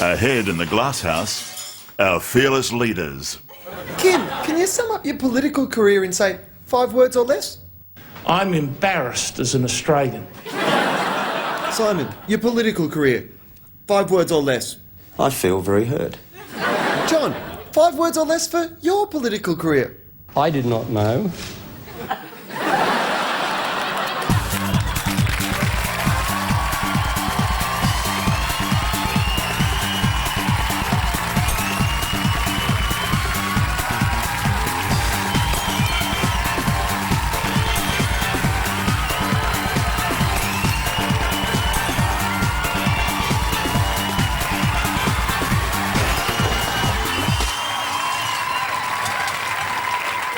Ahead in the Glasshouse, our fearless leaders. Kim, can you sum up your political career in, say, 5 words or less? I'm embarrassed as an Australian. Simon, your political career, 5 words or less. I feel very hurt. John, 5 words or less for your political career. I did not know.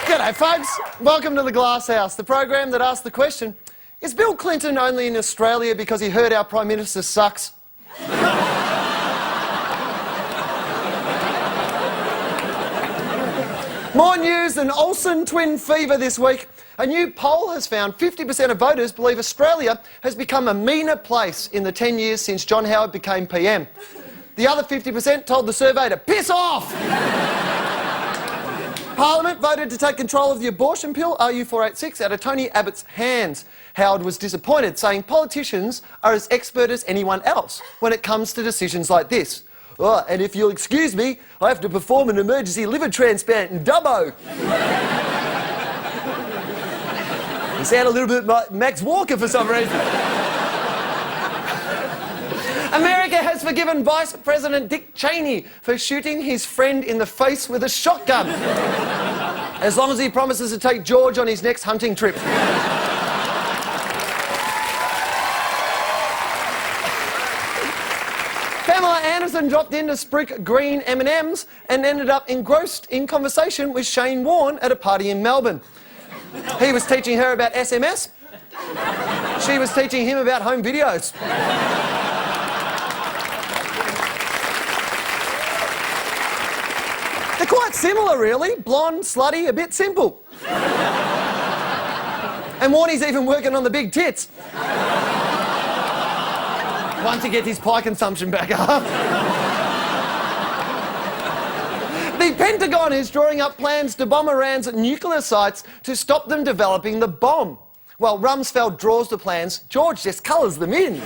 G'day folks, welcome to the Glasshouse, the program that asks the question, is Bill Clinton only in Australia because he heard our Prime Minister sucks? More news than Olsen twin fever this week. A new poll has found 50% of voters believe Australia has become a meaner place in the 10 years since John Howard became PM. The other 50% told the survey to piss off! Parliament voted to take control of the abortion pill, RU486, out of Tony Abbott's hands. Howard was disappointed, saying politicians are as expert as anyone else when it comes to decisions like this. Oh, and if you'll excuse me, I have to perform an emergency liver transplant in Dubbo. You sound a little bit like Max Walker for some reason. America has forgiven Vice President Dick Cheney for shooting his friend in the face with a shotgun, as long as he promises to take George on his next hunting trip. Pamela Anderson dropped in to sprig green M&Ms and ended up engrossed in conversation with Shane Warne at a party in Melbourne. He was teaching her about SMS. She was teaching him about home videos. They're quite similar, really. Blonde, slutty, a bit simple. And Warnie's even working on the big tits. Once he gets his pie consumption back up. The Pentagon is drawing up plans to bomb Iran's nuclear sites to stop them developing the bomb. While Rumsfeld draws the plans, George just colours them in.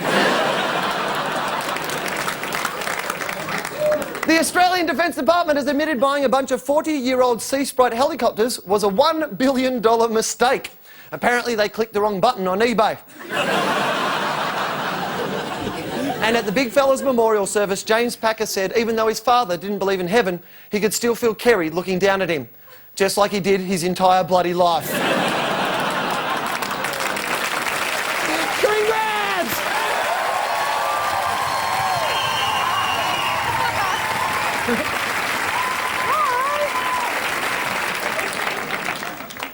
The Australian Defence Department has admitted buying a bunch of 40-year-old Sea Sprite helicopters was a $1 billion mistake. Apparently they clicked the wrong button on eBay. And at the Big Fella's memorial service, James Packer said even though his father didn't believe in heaven, he could still feel Kerry looking down at him, just like he did his entire bloody life.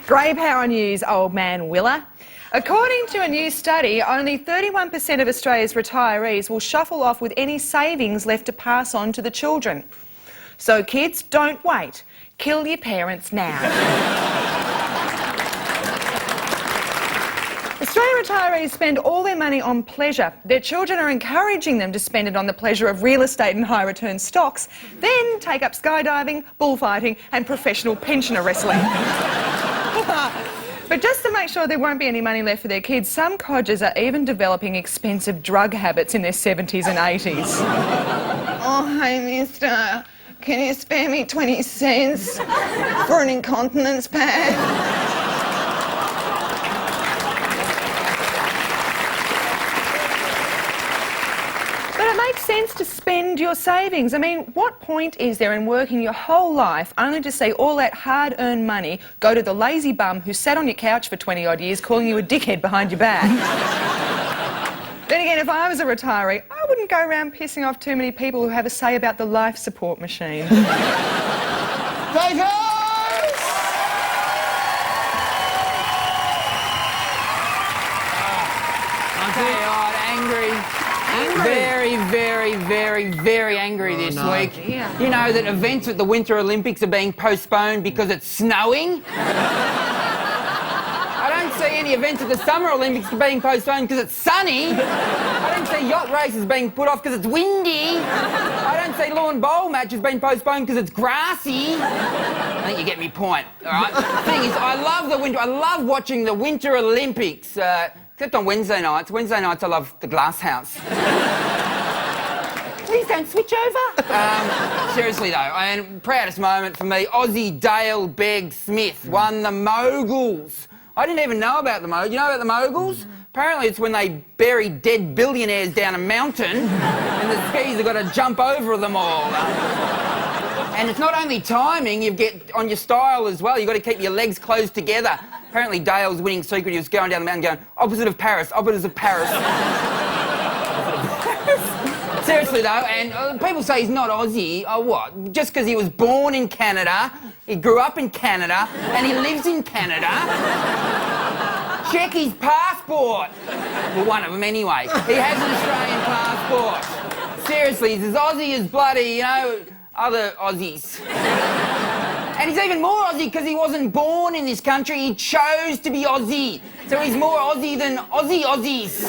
Grey Power News, old man Willa. According to a new study, only 31% of Australia's retirees will shuffle off with any savings left to pass on to the children. So kids, don't wait. Kill your parents now. Australian retirees spend all their money on pleasure. Their children are encouraging them to spend it on the pleasure of real estate and high return stocks, then take up skydiving, bullfighting and professional pensioner wrestling. But just to make sure there won't be any money left for their kids, some codgers are even developing expensive drug habits in their 70s and 80s. Oh, hey, mister, can you spare me 20 cents for an incontinence pad? But it makes sense to spend your savings. I mean, what point is there in working your whole life only to see all that hard-earned money go to the lazy bum who sat on your couch for 20-odd years calling you a dickhead behind your back? Then again, if I was a retiree, I wouldn't go around pissing off too many people who have a say about the life support machine. Very angry this week. Yeah. You know that events at the Winter Olympics are being postponed because it's snowing? I don't see any events at the Summer Olympics being postponed because it's sunny. I don't see yacht races being put off because it's windy. I don't say lawn bowl match has been postponed because it's grassy. I think you get me point, all right? The thing is, I love the winter. I love watching the Winter Olympics, except on Wednesday nights. Wednesday nights I love the Glasshouse. Please don't switch over. Seriously though, and proudest moment for me, Aussie Dale Begg Smith won the moguls. I didn't even know about the moguls. You know about the moguls? Apparently it's when they bury dead billionaires down a mountain and the skis have got to jump over them all. And it's not only timing, you get on your style as well. You've got to keep your legs closed together. Apparently Dale's winning secret, he was going down the mountain going, opposite of Paris, opposite of Paris. Seriously though, and people say he's not Aussie. Oh, what? Just because he was born in Canada, he grew up in Canada, and he lives in Canada? Check his passport. Well, one of them anyway. He has an Australian passport. Seriously, he's as Aussie as bloody, other Aussies. And he's even more Aussie because he wasn't born in this country, he chose to be Aussie. So he's more Aussie than Aussies.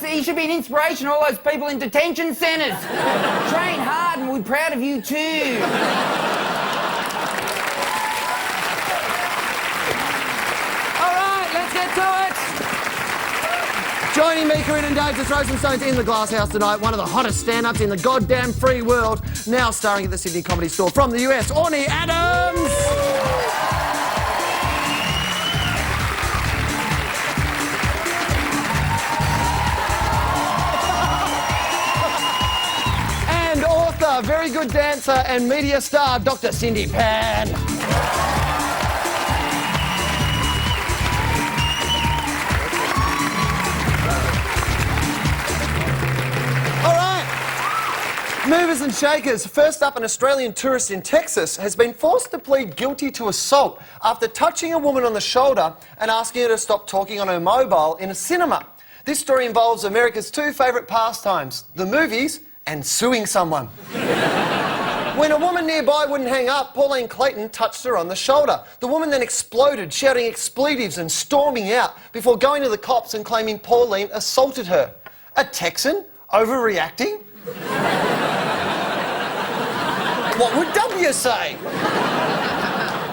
He should be an inspiration to all those people in detention centres. Train hard and we're proud of you too. All right, let's get to it. Joining me, Corinne and Dave, to throw some stones in the Glasshouse tonight, one of the hottest stand-ups in the goddamn free world, now starring at the Sydney Comedy Store from the US, Orny Adams. Very good dancer and media star, Dr. Cindy Pan. All right. Movers and shakers. First up, an Australian tourist in Texas has been forced to plead guilty to assault after touching a woman on the shoulder and asking her to stop talking on her mobile in a cinema. This story involves America's two favourite pastimes, the movies and suing someone. When a woman nearby wouldn't hang up, Pauline Clayton touched her on the shoulder. The woman then exploded, shouting expletives and storming out before going to the cops and claiming Pauline assaulted her. A Texan overreacting? What would W say?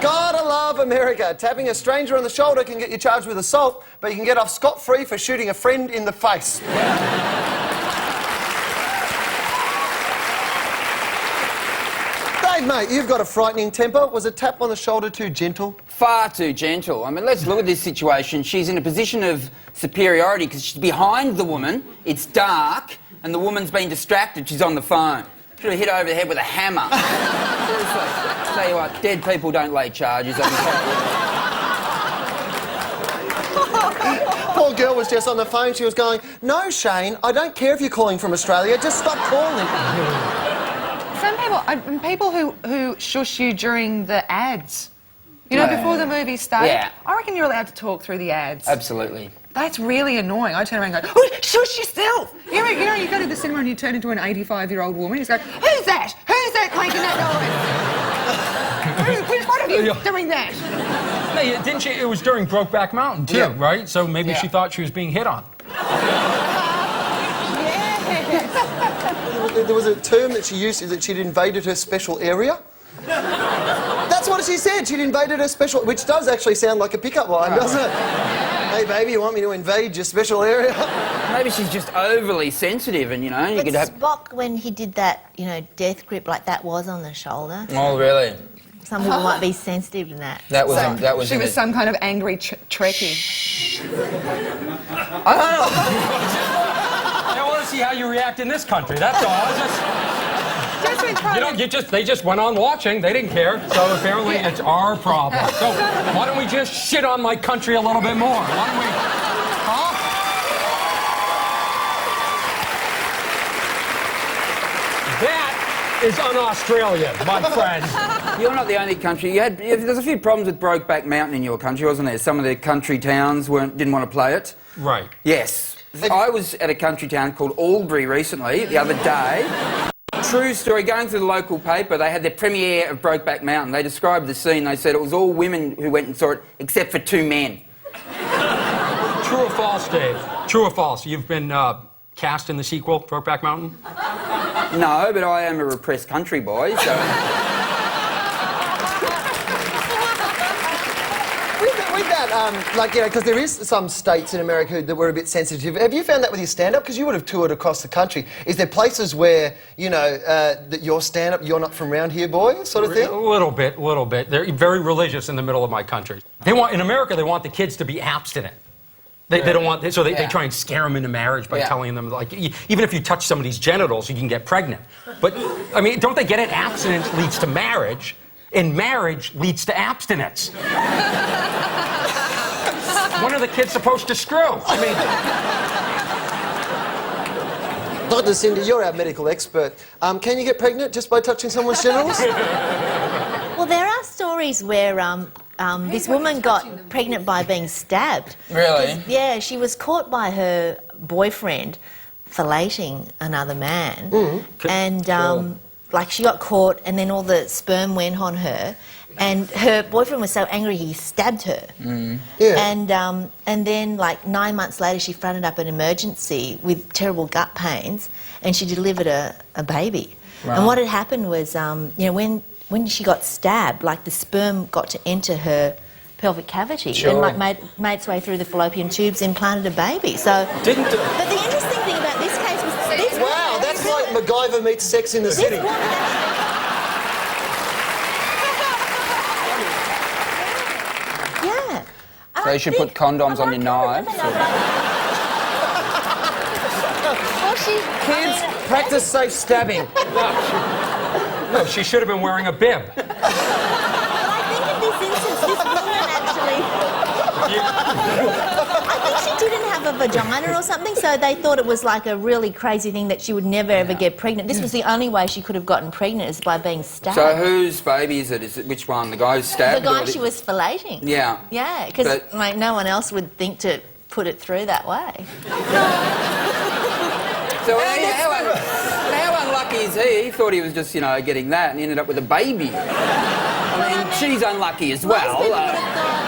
Gotta love America. Tapping a stranger on the shoulder can get you charged with assault, but you can get off scot-free for shooting a friend in the face. Mate, you've got a frightening temper. Was a tap on the shoulder too gentle? Far too gentle. I mean, let's look at this situation. She's in a position of superiority because she's behind the woman, it's dark, and the woman's been distracted, she's on the phone. Should have hit her over the head with a hammer. Seriously. Tell you what, dead people don't lay charges. Poor girl was just on the phone. She was going, "No, Shane, I don't care if you're calling from Australia. Just stop calling." Some people who shush you during the ads, before the movie started. Yeah. I reckon you're allowed to talk through the ads. Absolutely. That's really annoying. I turn around and go, "Oh, shush yourself!" You go to the cinema and you turn into an 85-year-old woman. You just go, "Who's that? Who's that making that noise? Which one of you doing that?" Hey, didn't she? It was during Brokeback Mountain too, Yeah. right? So maybe she thought she was being hit on. There was a term that she used, that she'd invaded her special area. That's what she said. She'd invaded her special, which does actually sound like a pickup line, doesn't it? Hey, baby, you want me to invade your special area? Maybe she's just overly sensitive and, you But could have... Spock, when he did that, death grip like that was on the shoulder. Oh, really? Some people might be sensitive to that. That was She was some kind of angry Trekkie. I want to see how you react in this country. That's all. They just went on watching. They didn't care. So apparently it's our problem. So why don't we just shit on my country a little bit more? Why don't we? Huh? That is un-Australian, my friend. You're not the only country. There's a few problems with Brokeback Mountain in your country, wasn't there? Some of the country towns didn't want to play it. Right. Yes. I was at a country town called Albury recently, the other day. True story, going through the local paper, they had their premiere of Brokeback Mountain. They described the scene, they said it was all women who went and saw it, except for 2 men. True or false, Dave? True or false? You've been cast in the sequel, Brokeback Mountain? No, but I am a repressed country boy, so... With that, like, you know, because there is some states in America that were a bit sensitive. Have you found that with your stand-up? Because you would have toured across the country. Is there places where, you know, that your stand-up, you're not from round here, boy, sort of thing? A little bit. They're very religious in the middle of my country. In America, they want the kids to be abstinent. They don't want, so they try and scare them into marriage by telling them, like, even if you touch somebody's genitals, you can get pregnant. But, I mean, don't they get it? Abstinence leads to marriage, and marriage leads to abstinence. When are the kids supposed to screw? I mean... Dr. Cindy, you're our medical expert. Can you get pregnant just by touching someone's genitals? Well, there are stories where this woman got pregnant by being stabbed. Really? Yeah, she was caught by her boyfriend filleting another man. And, like, she got caught and then all the sperm went on her. And her boyfriend was so angry he stabbed her. Yeah. And then, like, 9 months later, she fronted up an emergency with terrible gut pains, and she delivered a baby. Right. And what had happened was, you know, when she got stabbed, like, the sperm got to enter her pelvic cavity and, like, made its way through the fallopian tubes and planted a baby. So, but the interesting thing about this case was this. Wow, that's like MacGyver meets Sex in the City. This woman yeah. And So I you should think- put condoms on your I knives. can't remember now, but- Kids, practice safe stabbing. No, she should have been wearing a bib. I think in this instance, this woman actually... I think she didn't have a vagina or something, so they thought it was like a really crazy thing that she would never ever get pregnant. This was the only way she could have gotten pregnant, is by being stabbed. So whose baby is it? Is it which one? The guy who stabbed? The guy or the- she was filleting. Yeah. Yeah, because But- like, no one else would think to put it through that way. So how unlucky is he? He thought he was just, you know, getting that and he ended up with a baby. I mean, she's unlucky as Most well. people would have thought...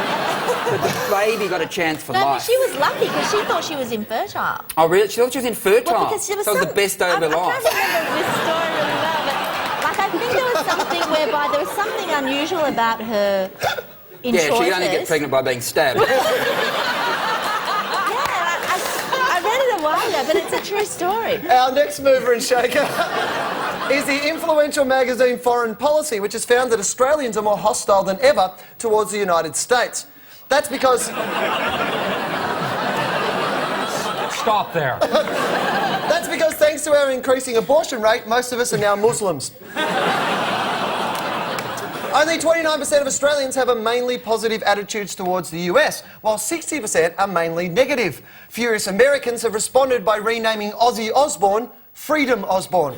But the baby got a chance for No, but life. she was lucky because she thought she was infertile. Oh, really? She thought she was infertile. Well, because there was that was the best day of her I life. can't remember this story really well, but like I think there was something whereby there was something unusual about her introitus. Yeah, she only get pregnant by being stabbed. Yeah, I read it a while ago, but it's a true story. Our next mover and shaker is the influential magazine Foreign Policy, which has found that Australians are more hostile than ever towards the United States. That's because... Stop there. That's because thanks to our increasing abortion rate, most of us are now Muslims. Only 29% of Australians have a mainly positive attitudes towards the US, while 60% are mainly negative. Furious Americans have responded by renaming Ozzy Osbourne Freedom Osborne.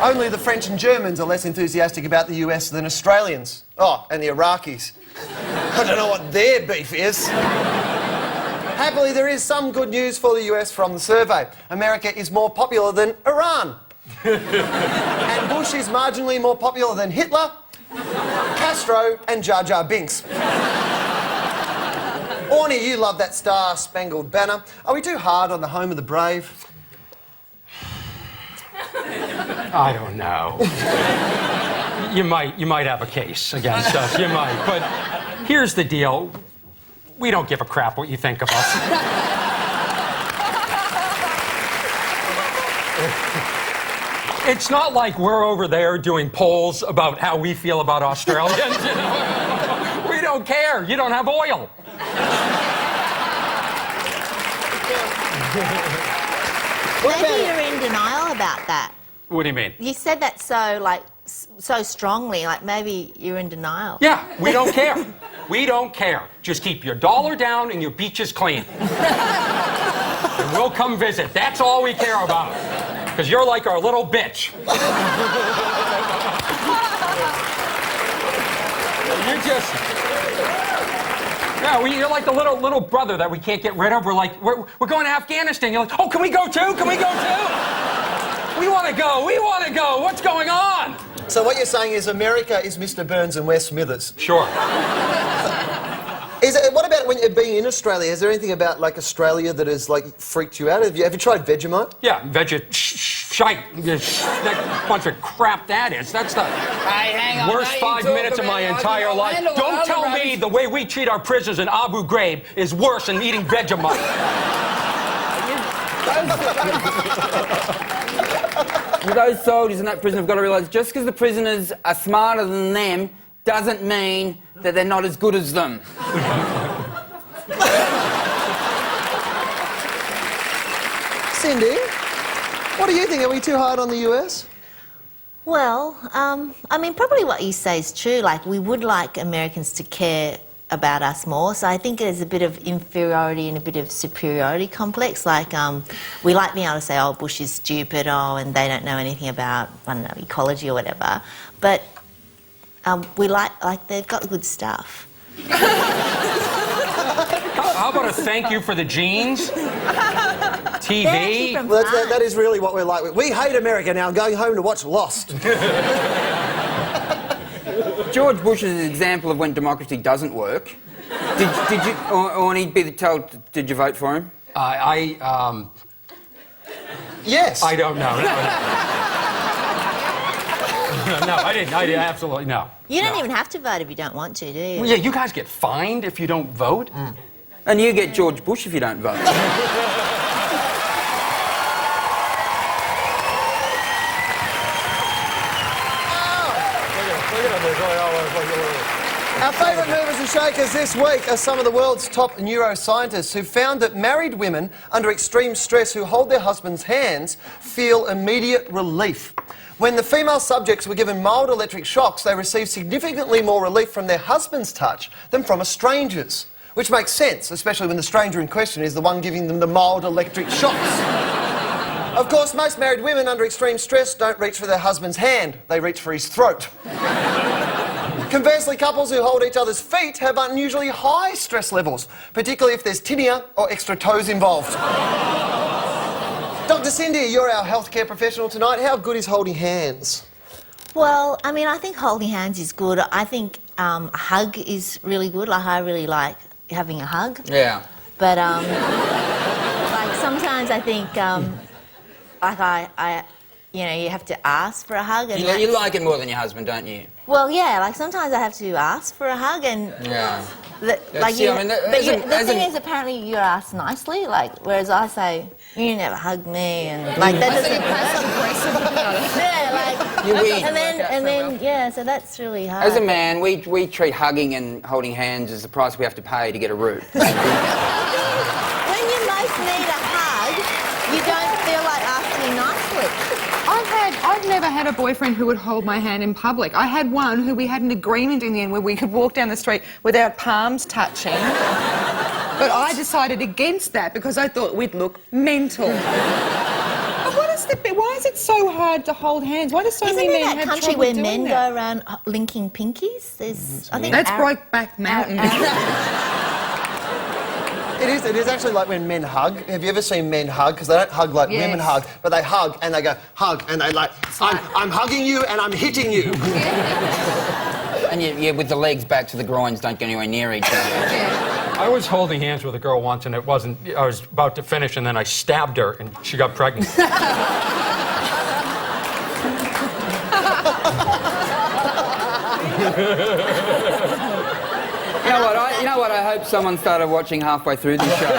Only the French and Germans are less enthusiastic about the US than Australians. Oh, and the Iraqis. I don't know what their beef is. Happily, there is some good news for the US from the survey. America is more popular than Iran. And Bush is marginally more popular than Hitler, Castro and Jar Jar Binks. Orny, you love that Star-Spangled Banner. Are we too hard on the home of the brave? I don't know. You might have a case against us. You might. But here's the deal. We don't give a crap what you think of us. It's not like we're over there doing polls about how we feel about Australians. You know? We don't care. You don't have oil. Maybe you're in denial about that. What do you mean? You said that so, like, so strongly, like maybe you're in denial. Yeah, we don't care. We don't care. Just keep your dollar down and your beaches clean. And we'll come visit. That's all we care about. Because you're like our little bitch. You're just... Yeah, you're like the little brother that we can't get rid of. We're like, we're going to Afghanistan. You're like, oh, can we go too? Can we go too? We want to go. We want to go. What's going on? So what you're saying is America is Mr. Burns and we're Smithers. Sure. What about when you're being in Australia? Is there anything about like Australia that has like freaked you out? Have you tried Vegemite? Yeah, shite. That bunch of crap that is. That's the Hang on, worst 5 minutes of my entire life. Don't tell me the way we treat our prisoners in Abu Ghraib is worse than eating Vegemite. Those soldiers in that prison have got to realise just because the prisoners are smarter than them doesn't mean that they're not as good as them. Cindy, what do you think? Are we too hard on the US? Well, I mean, probably what you say is true. Like, we would like Americans to care about us more. So I think there's a bit of inferiority and a bit of superiority complex. Like, we like being able to say, oh, Bush is stupid, and they don't know anything about, I don't know, ecology or whatever. But we like they've got good stuff. How about a thank you for the jeans? TV? Well, that is really what we're like. We hate America now. I'm going home to watch Lost. George Bush is an example of when democracy doesn't work. Did you, or when he'd be told, did you vote for him? Yes. I don't know. No, I didn't. I did absolutely no. You don't even have to vote if you don't want to, do you? Well, yeah, you guys get fined if you don't vote. And you get George Bush if you don't vote. Our favourite movers and shakers this week are some of the world's top neuroscientists who found that married women under extreme stress who hold their husbands' hands feel immediate relief. When the female subjects were given mild electric shocks, they received significantly more relief from their husband's touch than from a stranger's, which makes sense, especially when the stranger in question is the one giving them the mild electric shocks. Of course, most married women under extreme stress don't reach for their husband's hand, they reach for his throat. Conversely, couples who hold each other's feet have unusually high stress levels, particularly if there's tinea or extra toes involved. Dr. Cindy, you're our healthcare professional tonight. How good is holding hands? Well, I mean, I think holding hands is good. I think a hug is really good. Like, I really like having a hug. Yeah. But, like, sometimes I think, like, I you know, you have to ask for a hug. And You like it more than your husband, don't you? Well, yeah, like, sometimes I have to ask for a hug and... Yeah. Like See, you, I mean, the thing is, apparently you're asked nicely, like, whereas I say, you never hug me, and like that doesn't. Yeah, like. You win. And then, yeah, so that's really hard. As a man, we treat hugging and holding hands as the price we have to pay to get a root. When you most need a hug, you don't feel like asking nicely. I've never had a boyfriend who would hold my hand in public. I had one who we had an agreement in the end where we could walk down the street without palms touching. But I decided against that because I thought we'd look mental. But why is it so hard to hold hands? Why do so many men have country trouble where doing men that? go around linking pinkies? There's, I think That's Brokeback Mountain. It is actually like when men hug. Have you ever seen men hug? Because they don't hug like women hug, but they hug and they go, hug, and they like, I'm hugging you and I'm hitting you. And yeah, with the legs back to the groins, don't go anywhere near each other. I was holding hands with a girl once, and I was about to finish, and then I stabbed her, and she got pregnant. You know what? I hope someone started watching halfway through the show.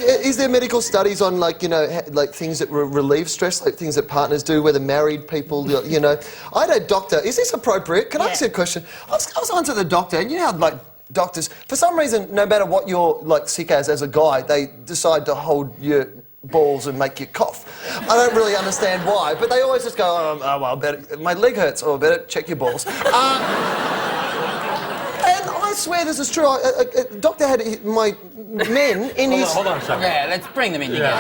Is there medical studies on, like, you know, like things that relieve stress, like things that partners do, whether married people, you know? I had a doctor. Is this appropriate? Can I ask you a question? I was on to the doctor, and you know how, like, doctors, for some reason, no matter what you're, like, sick as a guy, they decide to hold your balls and make you cough. I don't really understand why, but they always just go, oh well, better, my leg hurts, or better check your balls. And I swear this is true. A doctor had my men in his... Hold on a second. Yeah, let's bring them in together.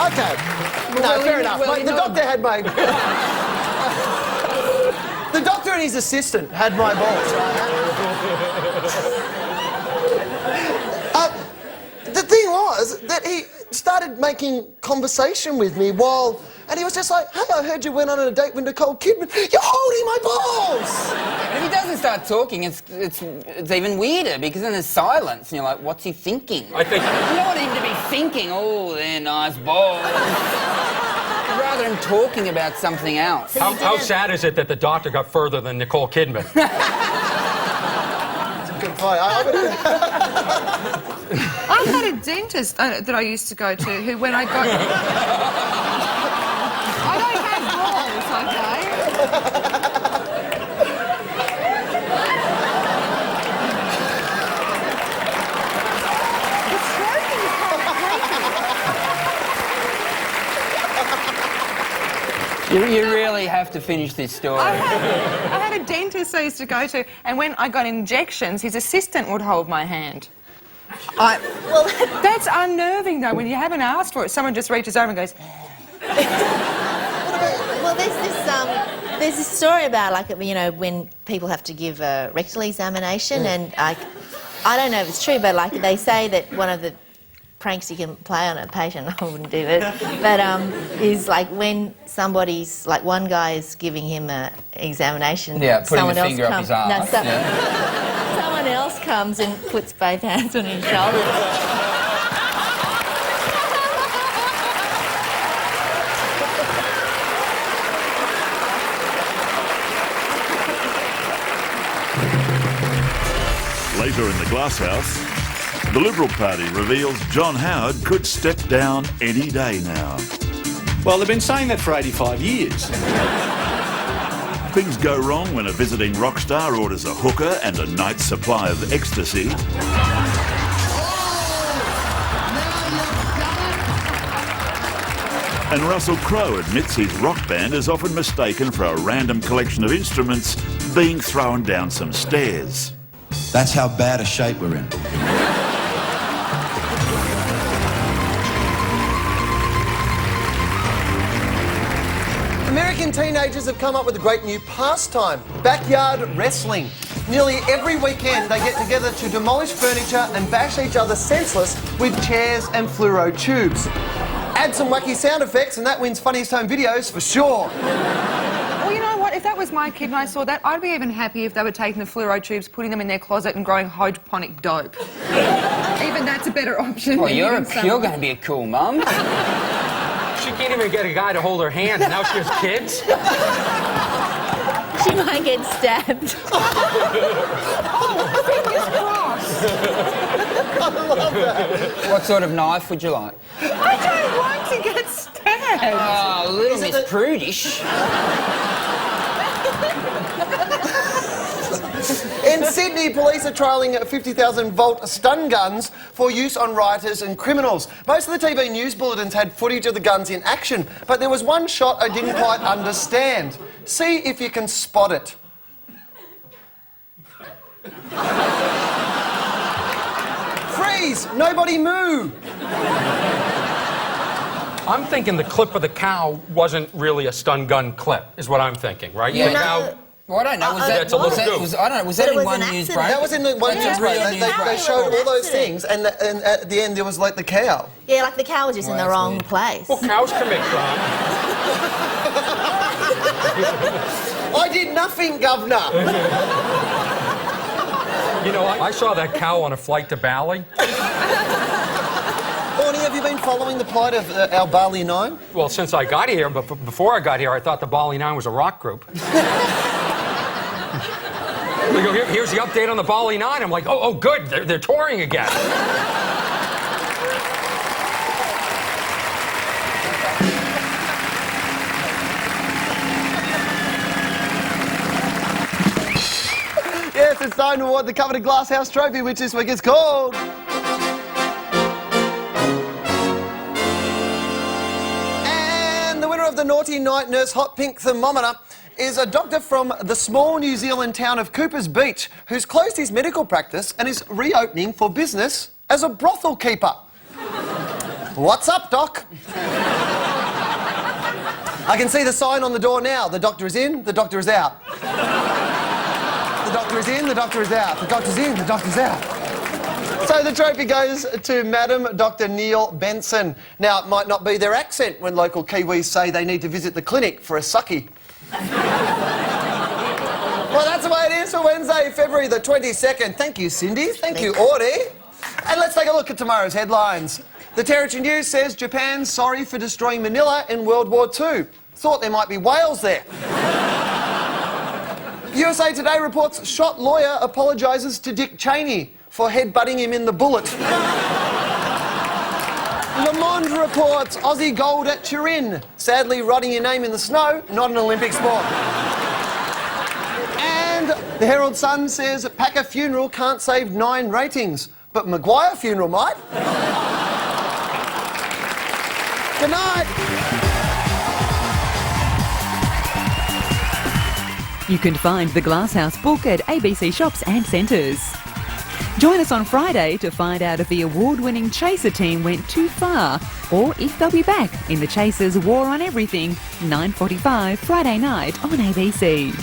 Okay. No, fair enough. The doctor had my... The doctor and his assistant had my balls, right? The thing was that started making conversation with me and he was just like, hey, I heard you went on a date with Nicole Kidman. You're holding my balls! And if he doesn't start talking, it's even weirder because then there's silence and you're like, what's he thinking? I think... You don't want him to be thinking, oh, they're nice balls. Rather than talking about something else. How sad is it that the doctor got further than Nicole Kidman? Good point. I had a dentist that I used to go to who, when I got... I don't have balls, okay? The stroking is kind of creepy. You really have to finish this story. I had a dentist I used to go to, and when I got injections, his assistant would hold my hand. Well, that's unnerving, though, when you haven't asked for it. Someone just reaches over and goes... Well, there's this story about, like, you know, when people have to give a rectal examination, and I don't know if it's true, but, like, they say that one of the pranks you can play on a patient, I wouldn't do it, but is, like, when somebody's, like, one guy is giving him an examination... Yeah, putting the finger up his arse. No, someone else comes and puts both hands on his shoulders. Later in the Glasshouse, the Liberal Party reveals John Howard could step down any day now. Well, they've been saying that for 85 years. Things go wrong when a visiting rock star orders a hooker and a night's supply of ecstasy. And Russell Crowe admits his rock band is often mistaken for a random collection of instruments being thrown down some stairs. That's how bad a shape we're in. American teenagers have come up with a great new pastime, backyard wrestling. Nearly every weekend they get together to demolish furniture and bash each other senseless with chairs and fluoro tubes. Add some wacky sound effects and that wins Funniest Home Videos for sure. Well, you know what? If that was my kid and I saw that, I'd be even happy if they were taking the fluoro tubes, putting them in their closet and growing hydroponic dope. Even that's a better option. Well, you're going to be a cool mum. She can't even get a guy to hold her hand, and now she has kids? She might get stabbed. Fingers crossed. I love that. What sort of knife would you like? I don't want to get stabbed. Oh, little Miss Prudish. In Sydney, police are trialling 50,000-volt stun guns for use on rioters and criminals. Most of the TV news bulletins had footage of the guns in action, but there was one shot I didn't quite understand. See if you can spot it. Freeze! Nobody move! I'm thinking the clip of the cow wasn't really a stun gun clip, is what I'm thinking, right? Yeah. The cow... Well, I don't know. Was that's a little goof. I don't know. Was that in one news break? That was in the one news break. They showed all those things, and at the end there was like the cow. Yeah, like the cow was just in the wrong place. Well, cows commit crime. I did nothing, Governor. You know, I saw that cow on a flight to Bali. Horny, have you been following the plight of our Bali Nine? Well, since I got here, but before I got here, I thought the Bali Nine was a rock group. We go, here's the update on the Bali Nine. I'm like, oh, good, they're touring again. Yes, it's time to award the coveted Glasshouse trophy, which this week is called... And the winner of the Naughty Night Nurse Hot Pink Thermometer is a doctor from the small New Zealand town of Coopers Beach who's closed his medical practice and is reopening for business as a brothel keeper. What's up, Doc? I can see the sign on the door now. The doctor is in, the doctor is out. The doctor is in, the doctor is out. The doctor's in, the doctor's out. So the trophy goes to Madam Dr. Neil Benson. Now, it might not be their accent when local Kiwis say they need to visit the clinic for a sucky. Well, that's the way it is for Wednesday, February the 22nd. Thank you, Cindy. Thank you, Audie. And let's take a look at tomorrow's headlines. The Territory News says Japan's sorry for destroying Manila in World War II. Thought there might be whales there. USA Today reports shot lawyer apologises to Dick Cheney for headbutting him in the bullet. Le Monde reports Aussie gold at Turin. Sadly, writing your name in the snow, not an Olympic sport. And the Herald Sun says Packer funeral can't save 9 ratings, but Maguire funeral might. Good night. You can find the Glasshouse book at ABC shops and centres. Join us on Friday to find out if the award-winning Chaser team went too far or if they'll be back in the Chasers' War on Everything, 9:45 Friday night on ABC.